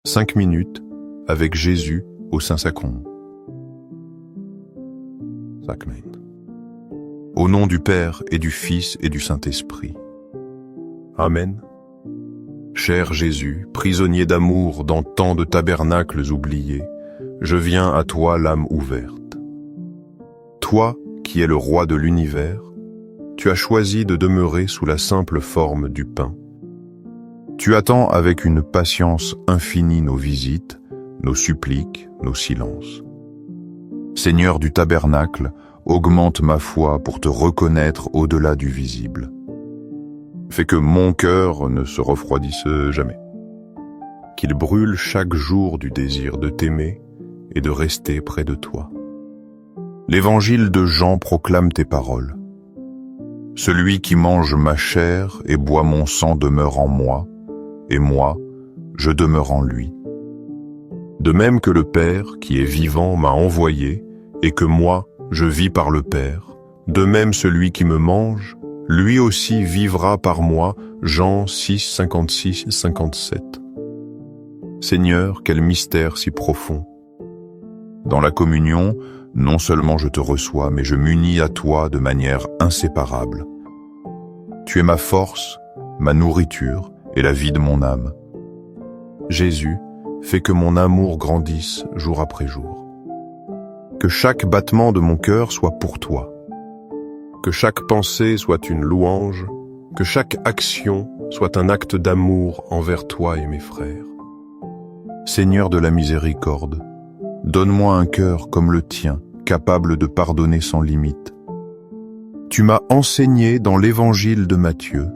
5 minutes avec Jésus au Saint-Sacrement. Au nom du Père et du Fils et du Saint-Esprit. Amen. Cher Jésus, prisonnier d'amour dans tant de tabernacles oubliés, je viens à toi l'âme ouverte. Toi, qui es le roi de l'univers, tu as choisi de demeurer sous la simple forme du pain. Tu attends avec une patience infinie nos visites, nos suppliques, nos silences. Seigneur du tabernacle, augmente ma foi pour te reconnaître au-delà du visible. Fais que mon cœur ne se refroidisse jamais, qu'il brûle chaque jour du désir de t'aimer et de rester près de toi. L'Évangile de Jean proclame tes paroles. Celui qui mange ma chair et boit mon sang demeure en moi, et moi, je demeure en lui. De même que le Père, qui est vivant, m'a envoyé, et que moi, je vis par le Père, de même celui qui me mange, lui aussi vivra par moi. Jean 6, 56, 57. Seigneur, quel mystère si profond. Dans la communion, non seulement je te reçois, mais je m'unis à toi de manière inséparable. Tu es ma force, ma nourriture et la vie de mon âme. Jésus, fais que mon amour grandisse jour après jour. Que chaque battement de mon cœur soit pour toi. Que chaque pensée soit une louange, que chaque action soit un acte d'amour envers toi et mes frères. Seigneur de la miséricorde, donne-moi un cœur comme le tien, capable de pardonner sans limite. Tu m'as enseigné dans l'Évangile de Matthieu.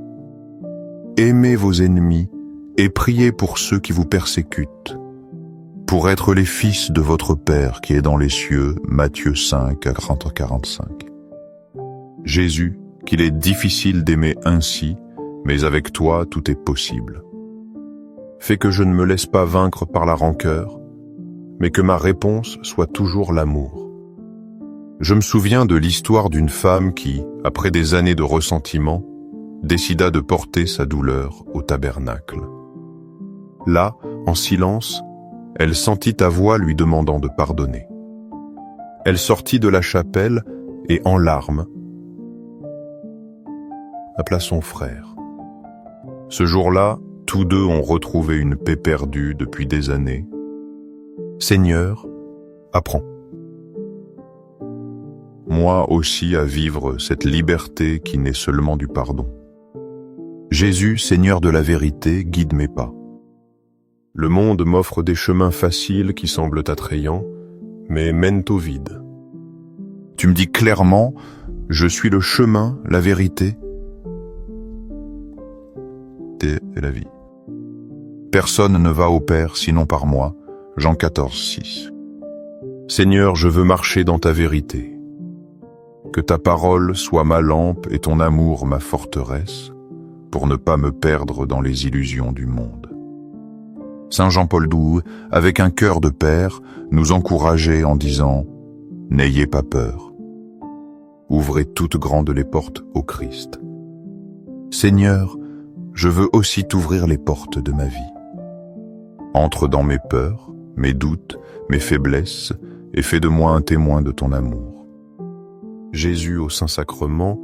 Aimez vos ennemis et priez pour ceux qui vous persécutent, pour être les fils de votre Père qui est dans les cieux. Matthieu 5, 40-45. Jésus, qu'il est difficile d'aimer ainsi, mais avec toi tout est possible. Fais que je ne me laisse pas vaincre par la rancœur, mais que ma réponse soit toujours l'amour. Je me souviens de l'histoire d'une femme qui, après des années de ressentiment, décida de porter sa douleur au tabernacle. Là, en silence, elle sentit ta voix lui demandant de pardonner. Elle sortit de la chapelle et, en larmes, appela son frère. Ce jour-là, tous deux ont retrouvé une paix perdue depuis des années. Seigneur, apprends. Moi aussi à vivre cette liberté qui naît seulement du pardon. Jésus, Seigneur de la vérité, guide mes pas. Le monde m'offre des chemins faciles qui semblent attrayants, mais mènent au vide. Tu me dis clairement, je suis le chemin, la vérité et la vie. Personne ne va au Père sinon par moi. Jean 14, 6. Seigneur, je veux marcher dans ta vérité. Que ta parole soit ma lampe et ton amour ma forteresse, pour ne pas me perdre dans les illusions du monde. Saint Jean-Paul II, avec un cœur de père, nous encourageait en disant « N'ayez pas peur. Ouvrez toutes grandes les portes au Christ. Seigneur, je veux aussi t'ouvrir les portes de ma vie. Entre dans mes peurs, mes doutes, mes faiblesses, et fais de moi un témoin de ton amour. Jésus au Saint-Sacrement,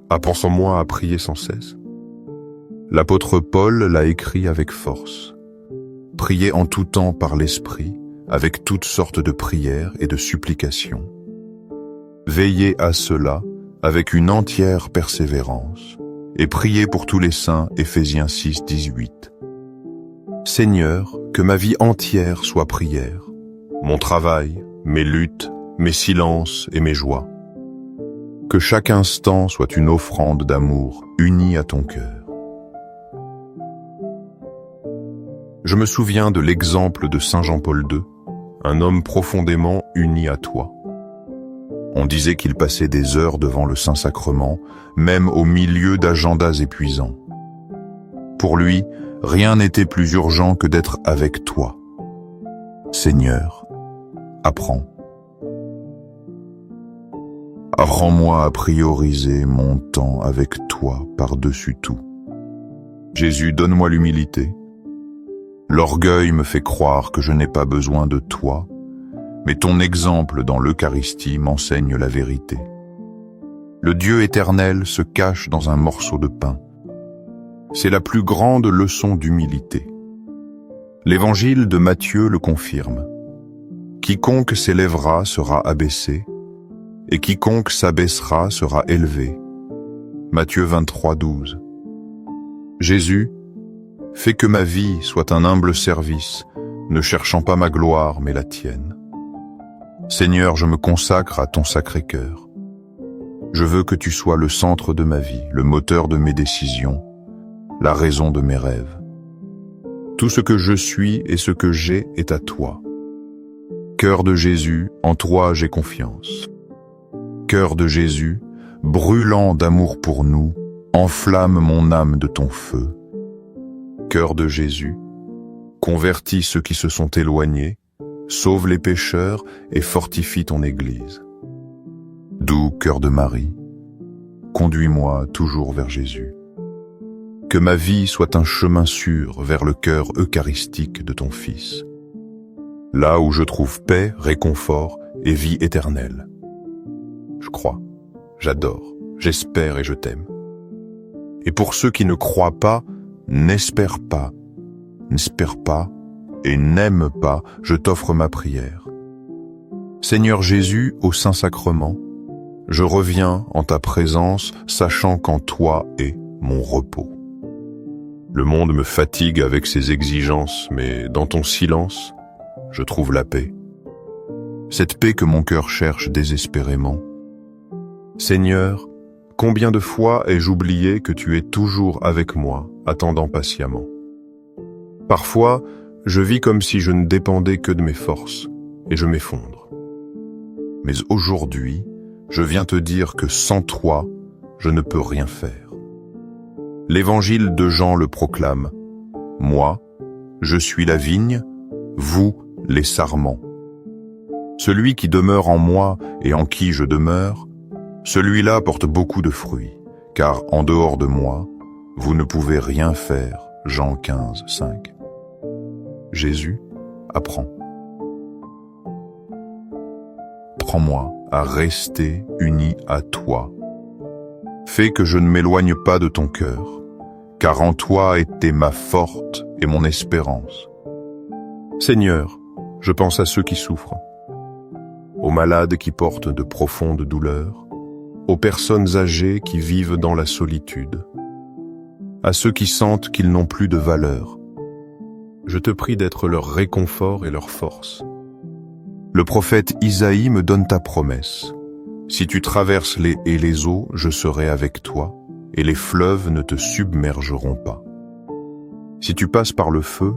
apprends-moi à prier sans cesse. L'apôtre Paul l'a écrit avec force. Priez en tout temps par l'Esprit, avec toutes sortes de prières et de supplications. Veillez à cela avec une entière persévérance, et priez pour tous les saints. Éphésiens 6, 18. Seigneur, que ma vie entière soit prière, mon travail, mes luttes, mes silences et mes joies. Que chaque instant soit une offrande d'amour unie à ton cœur. Je me souviens de l'exemple de Saint Jean-Paul II, un homme profondément uni à toi. On disait qu'il passait des heures devant le Saint-Sacrement, même au milieu d'agendas épuisants. Pour lui, rien n'était plus urgent que d'être avec toi. Seigneur, apprends. Rends-moi à prioriser mon temps avec toi par-dessus tout. Jésus, donne-moi l'humilité, L'orgueil me fait croire que je n'ai pas besoin de toi, mais ton exemple dans l'Eucharistie m'enseigne la vérité. Le Dieu éternel se cache dans un morceau de pain. C'est la plus grande leçon d'humilité. L'Évangile de Matthieu le confirme. Quiconque s'élèvera sera abaissé, et quiconque s'abaissera sera élevé. Matthieu 23, 12. Jésus, fais que ma vie soit un humble service, ne cherchant pas ma gloire mais la tienne. Seigneur, je me consacre à ton Sacré-Cœur. Je veux que tu sois le centre de ma vie, le moteur de mes décisions, la raison de mes rêves. Tout ce que je suis et ce que j'ai est à toi. Cœur de Jésus, en toi j'ai confiance. Cœur de Jésus, brûlant d'amour pour nous, enflamme mon âme de ton feu. Cœur de Jésus, convertis ceux qui se sont éloignés, sauve les pécheurs et fortifie ton Église. Doux cœur de Marie, conduis-moi toujours vers Jésus. Que ma vie soit un chemin sûr vers le cœur eucharistique de ton Fils. Là où je trouve paix, réconfort et vie éternelle. Je crois, j'adore, j'espère et je t'aime. Et pour ceux qui ne croient pas, n'espèrent pas et n'aiment pas, je t'offre ma prière. Seigneur Jésus, au Saint-Sacrement, je reviens en ta présence, sachant qu'en toi est mon repos. Le monde me fatigue avec ses exigences, mais dans ton silence, je trouve la paix. Cette paix que mon cœur cherche désespérément. Seigneur, combien de fois ai-je oublié que tu es toujours avec moi, attendant patiemment. Parfois, je vis comme si je ne dépendais que de mes forces, et je m'effondre. Mais aujourd'hui, je viens te dire que sans toi, je ne peux rien faire. L'Évangile de Jean le proclame. Moi, je suis la vigne, vous, les sarments. Celui qui demeure en moi et en qui je demeure, celui-là porte beaucoup de fruits, car en dehors de moi, vous ne pouvez rien faire. Jean 15, 5. Jésus apprend. Prends-moi à rester uni à toi. Fais que je ne m'éloigne pas de ton cœur, car en toi était ma forte et mon espérance. Seigneur, je pense à ceux qui souffrent, aux malades qui portent de profondes douleurs, aux personnes âgées qui vivent dans la solitude, à ceux qui sentent qu'ils n'ont plus de valeur. Je te prie d'être leur réconfort et leur force. Le prophète Isaïe me donne ta promesse. Si tu traverses les haies et les eaux, je serai avec toi, et les fleuves ne te submergeront pas. Si tu passes par le feu,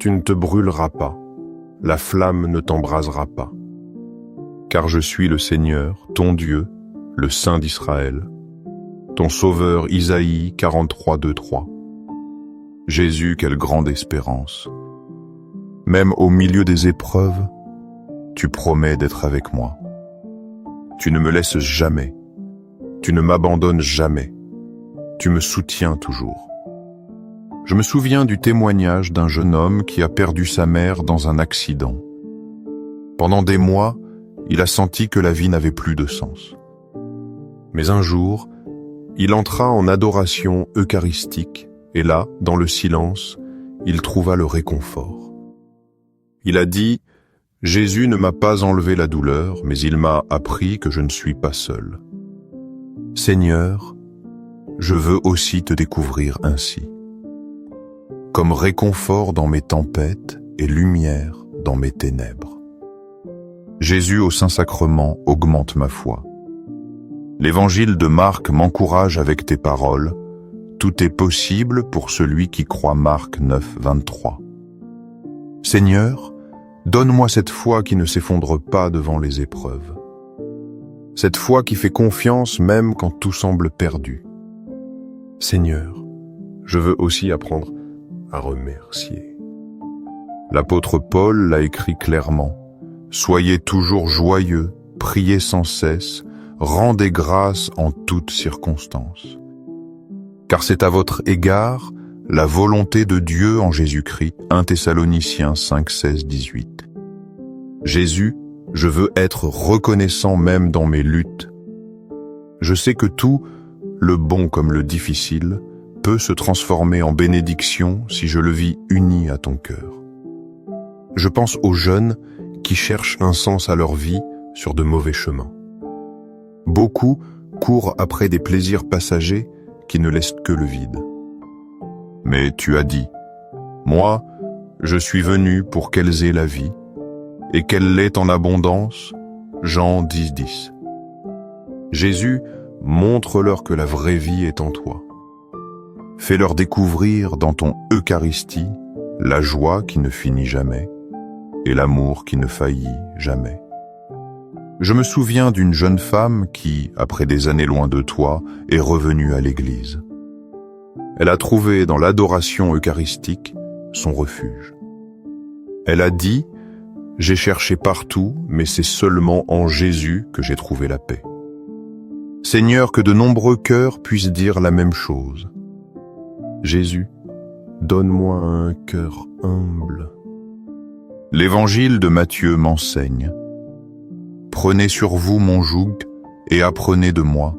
tu ne te brûleras pas, la flamme ne t'embrasera pas. Car je suis le Seigneur, ton Dieu, le Saint d'Israël, ton Sauveur Isaïe 43, 2, 3. Jésus, quelle grande espérance. Même au milieu des épreuves, tu promets d'être avec moi. Tu ne me laisses jamais, tu ne m'abandonnes jamais, tu me soutiens toujours. Je me souviens du témoignage d'un jeune homme qui a perdu sa mère dans un accident. Pendant des mois, il a senti que la vie n'avait plus de sens. Mais un jour, il entra en adoration eucharistique et là, dans le silence, il trouva le réconfort. Il a dit « Jésus ne m'a pas enlevé la douleur, mais il m'a appris que je ne suis pas seul. Seigneur, je veux aussi te découvrir ainsi, comme réconfort dans mes tempêtes et lumière dans mes ténèbres. Jésus au Saint-Sacrement augmente ma foi. L'Évangile de Marc m'encourage avec tes paroles. Tout est possible pour celui qui croit. Marc 9, 23. Seigneur, donne-moi cette foi qui ne s'effondre pas devant les épreuves. Cette foi qui fait confiance même quand tout semble perdu. Seigneur, je veux aussi apprendre à remercier. L'apôtre Paul l'a écrit clairement. Soyez toujours joyeux, priez sans cesse, rendez grâce en toutes circonstances. Car c'est à votre égard, la volonté de Dieu en Jésus-Christ. 1 Thessaloniciens 5, 16, 18. Jésus, je veux être reconnaissant même dans mes luttes. Je sais que tout, le bon comme le difficile, peut se transformer en bénédiction si je le vis uni à ton cœur. Je pense aux jeunes qui cherchent un sens à leur vie sur de mauvais chemins. Beaucoup courent après des plaisirs passagers qui ne laissent que le vide. Mais tu as dit, « Moi, je suis venu pour qu'elles aient la vie, et qu'elle l'ait en abondance. » Jean 10, 10. Jésus, montre-leur que la vraie vie est en toi. Fais-leur découvrir dans ton Eucharistie la joie qui ne finit jamais et l'amour qui ne faillit jamais. Je me souviens d'une jeune femme qui, après des années loin de toi, est revenue à l'église. Elle a trouvé dans l'adoration eucharistique son refuge. Elle a dit « J'ai cherché partout, mais c'est seulement en Jésus que j'ai trouvé la paix. » Seigneur, que de nombreux cœurs puissent dire la même chose. Jésus, donne-moi un cœur humble. L'évangile de Matthieu m'enseigne. Prenez sur vous mon joug et apprenez de moi,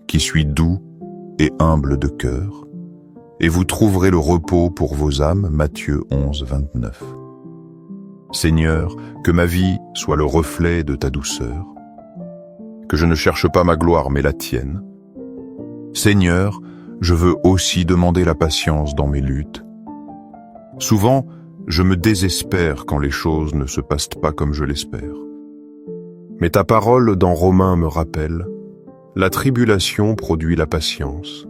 qui suis doux et humble de cœur, et vous trouverez le repos pour vos âmes. Matthieu 11, 29. Seigneur, que ma vie soit le reflet de ta douceur, que je ne cherche pas ma gloire mais la tienne. Seigneur, je veux aussi demander la patience dans mes luttes. Souvent, je me désespère quand les choses ne se passent pas comme je l'espère. Mais ta parole dans Romains me rappelle, la tribulation produit la patience,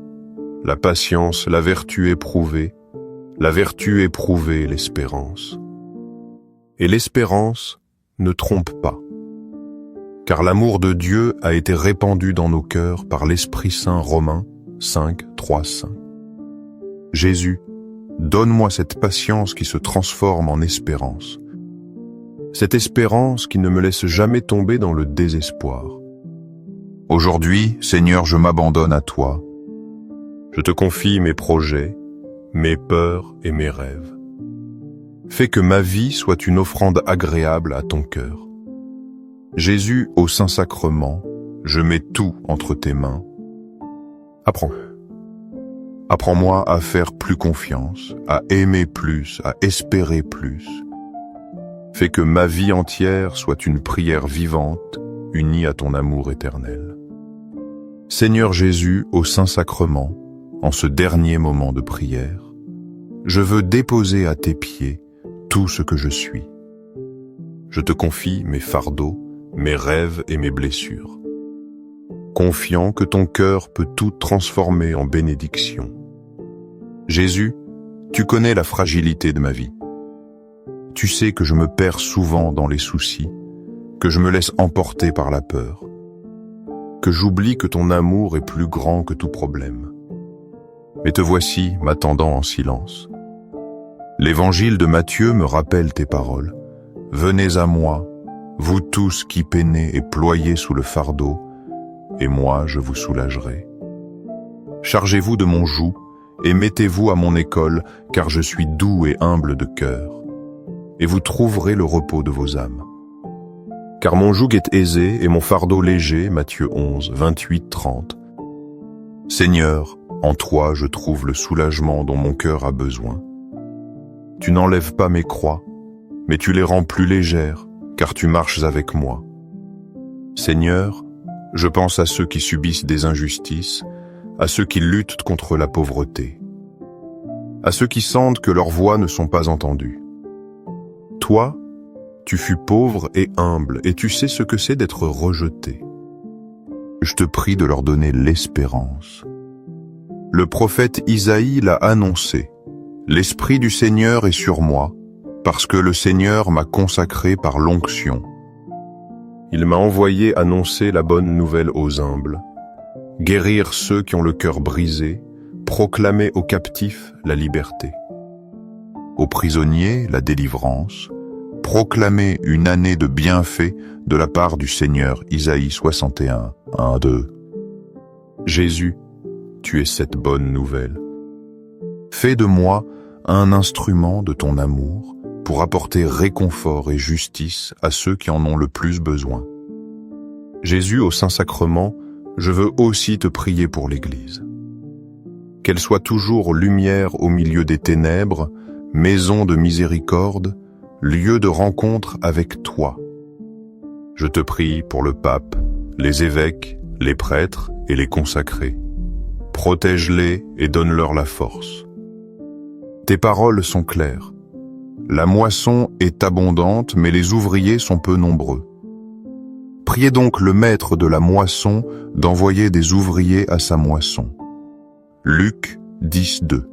la vertu éprouvée, la vertu éprouvée l'espérance. Et l'espérance ne trompe pas, car l'amour de Dieu a été répandu dans nos cœurs par l'Esprit Saint. Romains 5, 3, 5. Jésus, donne-moi cette patience qui se transforme en espérance. Cette espérance qui ne me laisse jamais tomber dans le désespoir. Aujourd'hui, Seigneur, je m'abandonne à toi. Je te confie mes projets, mes peurs et mes rêves. Fais que ma vie soit une offrande agréable à ton cœur. Jésus, au Saint-Sacrement, je mets tout entre tes mains. Apprends-moi à faire plus confiance, à aimer plus, à espérer plus. Fais que ma vie entière soit une prière vivante, unie à ton amour éternel. Seigneur Jésus, au Saint-Sacrement, en ce dernier moment de prière, je veux déposer à tes pieds tout ce que je suis. Je te confie mes fardeaux, mes rêves et mes blessures. Confiant que ton cœur peut tout transformer en bénédiction. Jésus, tu connais la fragilité de ma vie. Tu sais que je me perds souvent dans les soucis, que je me laisse emporter par la peur, que j'oublie que ton amour est plus grand que tout problème. Mais te voici m'attendant en silence. L'évangile de Matthieu me rappelle tes paroles. Venez à moi, vous tous qui peinez et ployez sous le fardeau, et moi je vous soulagerai. Chargez-vous de mon joug, et mettez-vous à mon école, car je suis doux et humble de cœur, et vous trouverez le repos de vos âmes. Car mon joug est aisé et mon fardeau léger. Matthieu 11, 28, 30. Seigneur, en toi je trouve le soulagement dont mon cœur a besoin. Tu n'enlèves pas mes croix, mais tu les rends plus légères, car tu marches avec moi. Seigneur, je pense à ceux qui subissent des injustices, à ceux qui luttent contre la pauvreté, à ceux qui sentent que leurs voix ne sont pas entendues. Toi, tu fus pauvre et humble, et tu sais ce que c'est d'être rejeté. Je te prie de leur donner l'espérance. Le prophète Isaïe l'a annoncé. L'Esprit du Seigneur est sur moi, parce que le Seigneur m'a consacré par l'onction. Il m'a envoyé annoncer la bonne nouvelle aux humbles, guérir ceux qui ont le cœur brisé, proclamer aux captifs la liberté, aux prisonniers la délivrance, proclamer une année de bienfaits de la part du Seigneur. Isaïe 61, 1, 2. Jésus, tu es cette bonne nouvelle. Fais de moi un instrument de ton amour pour apporter réconfort et justice à ceux qui en ont le plus besoin. Jésus, au Saint-Sacrement, je veux aussi te prier pour l'Église. Qu'elle soit toujours lumière au milieu des ténèbres, maison de miséricorde, lieu de rencontre avec toi. Je te prie pour le pape, les évêques, les prêtres et les consacrés. Protège-les et donne-leur la force. Tes paroles sont claires. La moisson est abondante, mais les ouvriers sont peu nombreux. Priez donc le maître de la moisson d'envoyer des ouvriers à sa moisson. Luc 10:2.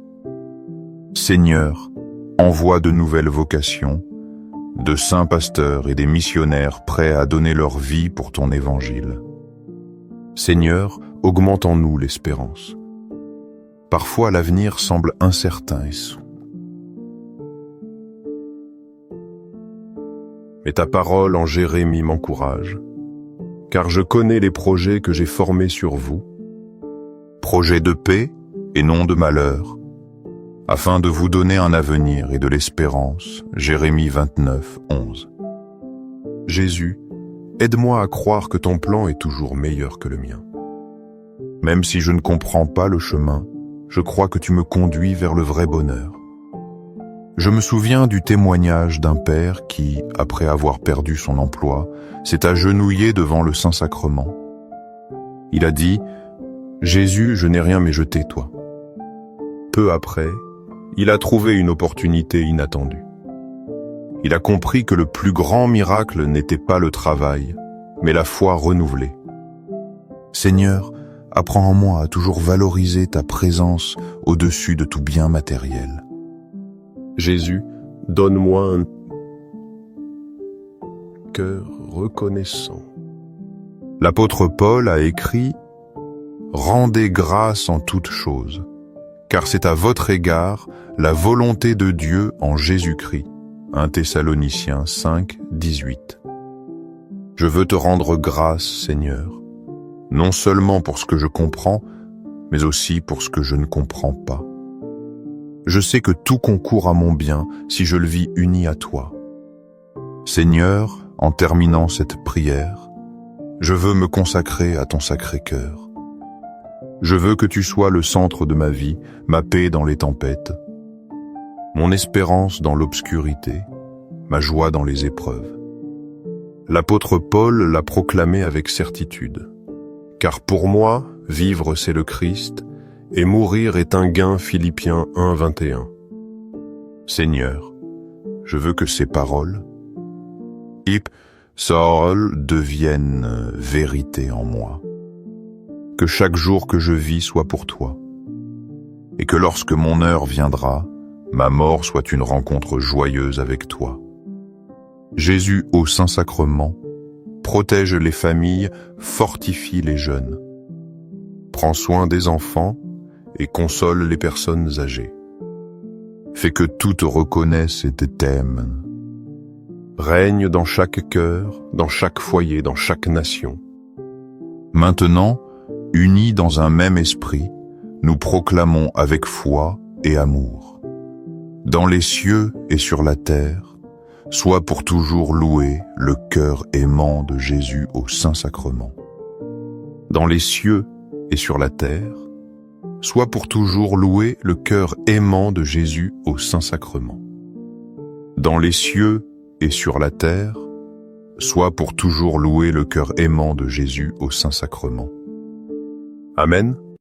Seigneur, envoie de nouvelles vocations, de saints pasteurs et des missionnaires prêts à donner leur vie pour ton évangile. Seigneur, augmente en nous l'espérance. Parfois l'avenir semble incertain et sombre. Mais ta parole en Jérémie m'encourage, car je connais les projets que j'ai formés sur vous, projets de paix et non de malheur, afin de vous donner un avenir et de l'espérance. Jérémie 29:11. Jésus, aide-moi à croire que ton plan est toujours meilleur que le mien. Même si je ne comprends pas le chemin, je crois que tu me conduis vers le vrai bonheur. Je me souviens du témoignage d'un père qui, après avoir perdu son emploi, s'est agenouillé devant le Saint-Sacrement. Il a dit « Jésus, je n'ai rien mais je t'ai toi ». Peu après, il a trouvé une opportunité inattendue. Il a compris que le plus grand miracle n'était pas le travail, mais la foi renouvelée. Seigneur, apprends en moi à toujours valoriser ta présence au-dessus de tout bien matériel. Jésus, donne-moi un cœur reconnaissant. L'apôtre Paul a écrit « Rendez grâce en toutes choses, car c'est à votre égard la volonté de Dieu en Jésus-Christ. » 1 Thessaloniciens 5:18. Je veux te rendre grâce, Seigneur, non seulement pour ce que je comprends, mais aussi pour ce que je ne comprends pas. Je sais que tout concourt à mon bien si je le vis uni à toi. Seigneur, en terminant cette prière, je veux me consacrer à ton Sacré-Cœur. Je veux que tu sois le centre de ma vie, ma paix dans les tempêtes, mon espérance dans l'obscurité, ma joie dans les épreuves. L'apôtre Paul l'a proclamé avec certitude. Car pour moi, vivre c'est le Christ, et mourir est un gain. Philippiens 1:21. Seigneur, je veux que ces paroles, deviennent vérité en moi. Que chaque jour que je vis soit pour toi, et que lorsque mon heure viendra, ma mort soit une rencontre joyeuse avec toi. Jésus au Saint-Sacrement, protège les familles, fortifie les jeunes. Prends soin des enfants et console les personnes âgées. Fais que tout te reconnaisse et t'aime. Règne dans chaque cœur, dans chaque foyer, dans chaque nation. Maintenant, unis dans un même esprit, nous proclamons avec foi et amour. Dans les cieux et sur la terre, sois pour toujours loué le cœur aimant de Jésus au Saint-Sacrement. Dans les cieux et sur la terre, sois pour toujours loué le cœur aimant de Jésus au Saint-Sacrement. Dans les cieux et sur la terre, sois pour toujours loué le cœur aimant de Jésus au Saint-Sacrement. Amen.